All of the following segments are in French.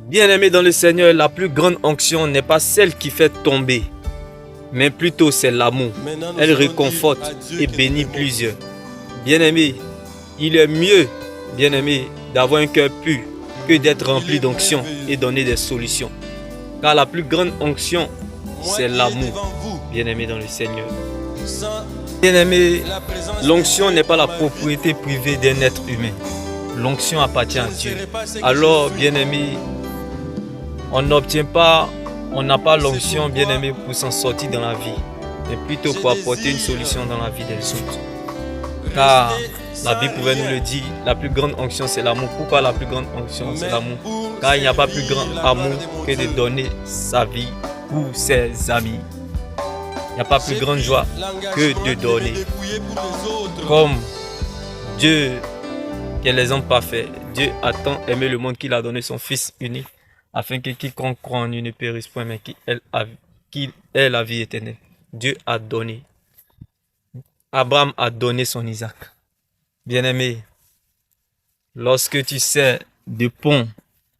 Bien-aimé dans le Seigneur, la plus grande onction n'est pas celle qui fait tomber, mais plutôt c'est l'amour. Elle réconforte et bénit plusieurs. Bien-aimé, il est mieux, bien-aimé, d'avoir un cœur pur que d'être rempli d'onction et donner des solutions. Car la plus grande onction, c'est l'amour, bien-aimé dans le Seigneur. Bien-aimé, l'onction n'est pas la propriété privée d'un être humain. L'onction appartient à Dieu. Alors, bien-aimé, on n'a pas l'onction, bien-aimé, pour s'en sortir dans la vie, mais plutôt pour apporter une solution dans la vie des autres. Car la Bible pouvait nous le dire, la plus grande onction c'est l'amour. Pourquoi la plus grande onction c'est l'amour? Car il n'y a pas plus grand amour que de donner sa vie pour ses amis. Il n'y a pas plus grande joie que de donner. Comme Dieu, qui est l'exemple parfait, Dieu a tant aimé le monde qu'il a donné son Fils unique, afin que quiconque croit en lui ne périsse point, mais qu'il ait la vie éternelle. Dieu a donné. Abraham a donné son Isaac. Bien-aimé, lorsque tu sais de pont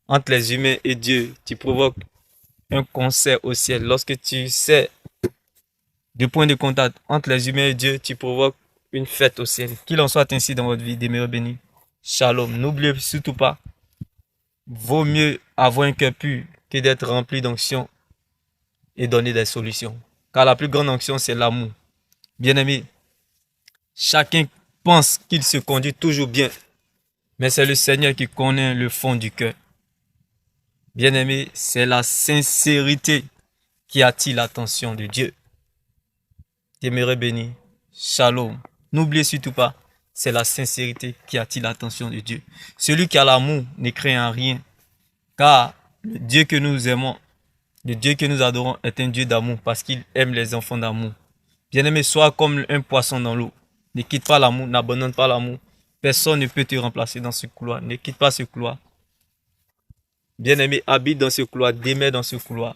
entre les humains et Dieu, tu provoques un concert au ciel. Lorsque tu sais de point de contact entre les humains et Dieu, tu provoques une fête au ciel. Qu'il en soit ainsi dans votre vie. Demeurez bénis. Shalom. N'oubliez surtout pas, vaut mieux avoir un cœur pur que d'être rempli d'onction et donner des solutions. Car la plus grande onction, c'est l'amour. Bien-aimé, chacun pense qu'il se conduit toujours bien, mais c'est le Seigneur qui connaît le fond du cœur. Bien-aimé, c'est la sincérité qui attire l'attention de Dieu. Demeurez bénis. Shalom. N'oubliez surtout pas, c'est la sincérité qui attire l'attention de Dieu. Celui qui a l'amour ne craint en rien, car le Dieu que nous aimons, le Dieu que nous adorons est un Dieu d'amour parce qu'il aime les enfants d'amour. Bien-aimé, sois comme un poisson dans l'eau. Ne quitte pas l'amour, n'abandonne pas l'amour. Personne ne peut te remplacer dans ce couloir. Ne quitte pas ce couloir. Bien-aimé, habite dans ce couloir, demeure dans ce couloir.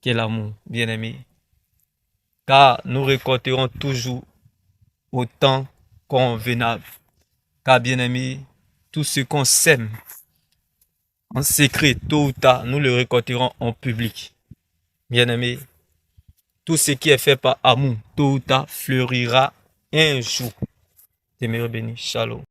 Quel amour, bien-aimé. Car nous récolterons toujours au temps convenable. Car, bien-aimé, tout ce qu'on sème en secret, tôt ou tard, nous le récolterons en public. Bien-aimé, tout ce qui est fait par amour, tôt ou tard, fleurira un jour. Demeurez bénis. Shalom.